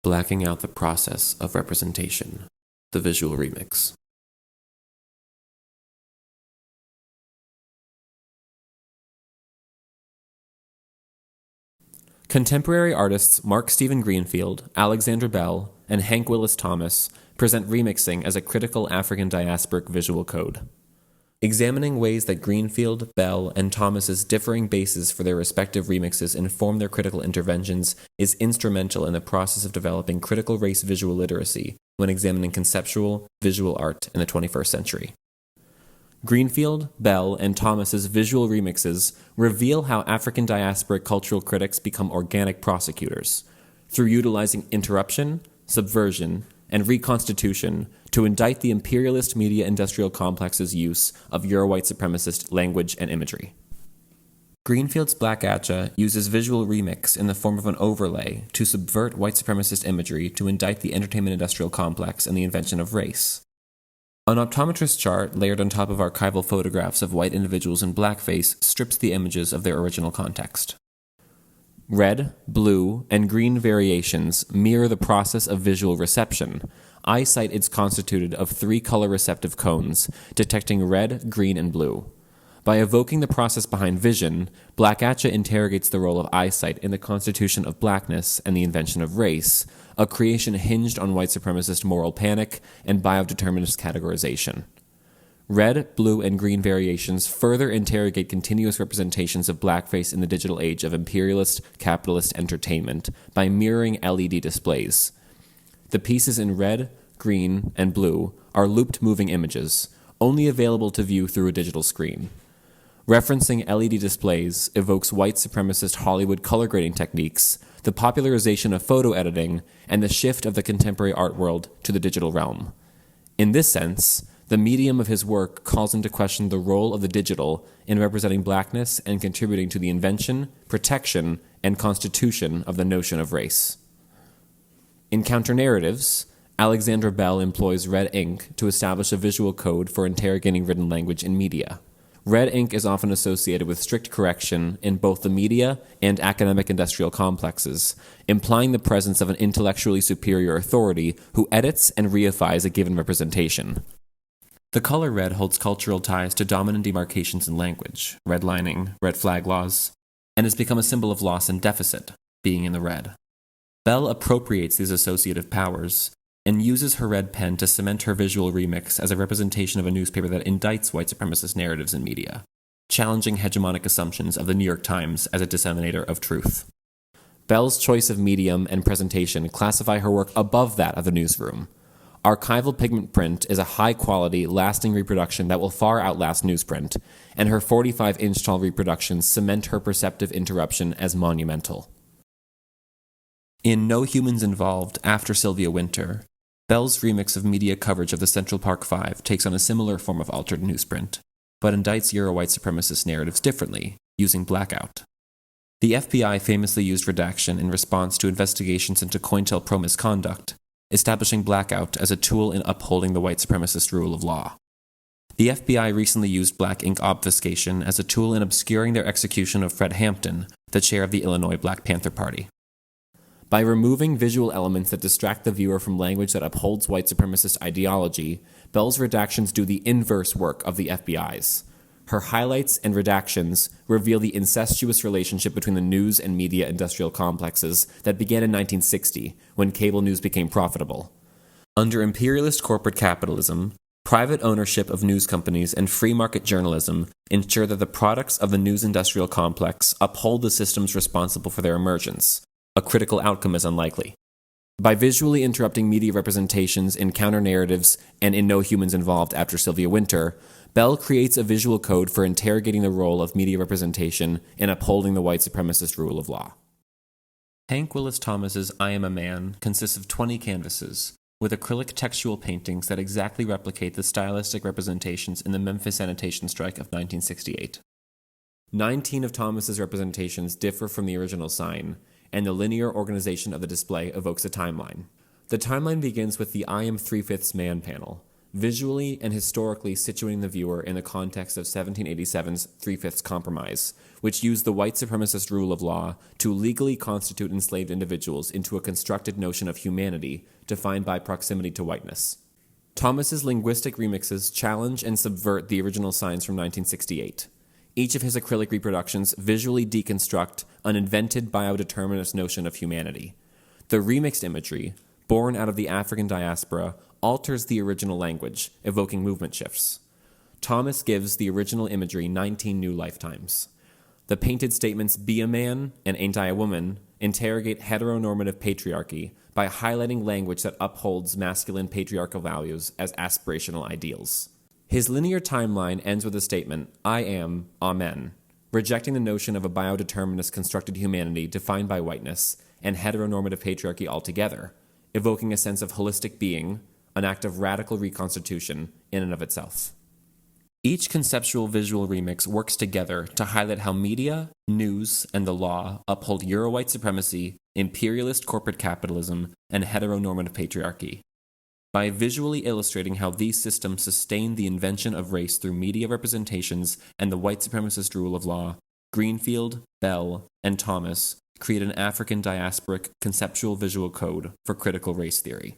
blacking out the process of representation, the visual remix. Contemporary artists Mark Steven Greenfield, Alexandra Bell, and Hank Willis Thomas present remixing as a critical African diasporic visual code. Examining ways that Greenfield, Bell, and Thomas's differing bases for their respective remixes inform their critical interventions is instrumental in the process of developing critical race visual literacy when examining conceptual, visual art in the 21st century. Greenfield, Bell, and Thomas's visual remixes reveal how African diasporic cultural critics become organic prosecutors, through utilizing interruption, subversion, and reconstitution to indict the imperialist media industrial complex's use of Euro-white supremacist language and imagery. Greenfield's Black Atcha uses visual remix in the form of an overlay to subvert white supremacist imagery to indict the entertainment industrial complex and the invention of race. An optometrist chart layered on top of archival photographs of white individuals in blackface strips the images of their original context. Red, blue, and green variations mirror the process of visual reception. Eyesight is constituted of 3 color receptive cones, detecting red, green, and blue. By evoking the process behind vision, Black Atcha interrogates the role of eyesight in the constitution of blackness and the invention of race, a creation hinged on white supremacist moral panic and biodeterminist categorization. Red, blue, and green variations further interrogate continuous representations of blackface in the digital age of imperialist, capitalist entertainment by mirroring LED displays. The pieces in red, green, and blue are looped moving images, only available to view through a digital screen. Referencing LED displays evokes white supremacist Hollywood color grading techniques, the popularization of photo editing, and the shift of the contemporary art world to the digital realm. In this sense, the medium of his work calls into question the role of the digital in representing blackness and contributing to the invention, protection, and constitution of the notion of race. In counter-narratives, Alexandra Bell employs red ink to establish a visual code for interrogating written language in media. Red ink is often associated with strict correction in both the media and academic industrial complexes, implying the presence of an intellectually superior authority who edits and reifies a given representation. The color red holds cultural ties to dominant demarcations in language, redlining, red flag laws, and has become a symbol of loss and deficit, being in the red. Bell appropriates these associative powers and uses her red pen to cement her visual remix as a representation of a newspaper that indicts white supremacist narratives in media, challenging hegemonic assumptions of the New York Times as a disseminator of truth. Bell's choice of medium and presentation classify her work above that of the newsroom. Archival pigment print is a high-quality, lasting reproduction that will far outlast newsprint, and her 45-inch tall reproductions cement her perceptive interruption as monumental. In No Humans Involved, After Sylvia Wynter, Bell's remix of media coverage of the Central Park Five takes on a similar form of altered newsprint, but indicts Euro-white supremacist narratives differently, using blackout. The FBI famously used redaction in response to investigations into COINTELPRO misconduct, establishing blackout as a tool in upholding the white supremacist rule of law. The FBI recently used black ink obfuscation as a tool in obscuring their execution of Fred Hampton, the chair of the Illinois Black Panther Party. By removing visual elements that distract the viewer from language that upholds white supremacist ideology, Bell's redactions do the inverse work of the FBI's. Her highlights and redactions reveal the incestuous relationship between the news and media industrial complexes that began in 1960, when cable news became profitable. Under imperialist corporate capitalism, private ownership of news companies and free market journalism ensure that the products of the news industrial complex uphold the systems responsible for their emergence. A critical outcome is unlikely. By visually interrupting media representations in counter-narratives and in No Humans Involved After Sylvia Wynter, Bell creates a visual code for interrogating the role of media representation in upholding the white supremacist rule of law. Hank Willis Thomas's I Am a Man consists of 20 canvases, with acrylic textual paintings that exactly replicate the stylistic representations in the Memphis sanitation strike of 1968. 19 of Thomas's representations differ from the original sign, and the linear organization of the display evokes a timeline. The timeline begins with the I Am 3/5 Man panel, visually and historically situating the viewer in the context of 1787's Three-Fifths Compromise, which used the white supremacist rule of law to legally constitute enslaved individuals into a constructed notion of humanity defined by proximity to whiteness. Thomas's linguistic remixes challenge and subvert the original signs from 1968. Each of his acrylic reproductions visually deconstruct an invented biodeterminist notion of humanity. The remixed imagery, born out of the African diaspora, alters the original language, evoking movement shifts. Thomas gives the original imagery 19 new lifetimes. The painted statements "be a man" and "ain't I a woman" interrogate heteronormative patriarchy by highlighting language that upholds masculine patriarchal values as aspirational ideals. His linear timeline ends with the statement, "I am, amen," rejecting the notion of a biodeterminist constructed humanity defined by whiteness and heteronormative patriarchy altogether, evoking a sense of holistic being, an act of radical reconstitution in and of itself. Each conceptual visual remix works together to highlight how media, news, and the law uphold Euro-white supremacy, imperialist corporate capitalism, and heteronormative patriarchy. By visually illustrating how these systems sustain the invention of race through media representations and the white supremacist rule of law, Greenfield, Bell, and Thomas create an African diasporic conceptual visual code for critical race theory.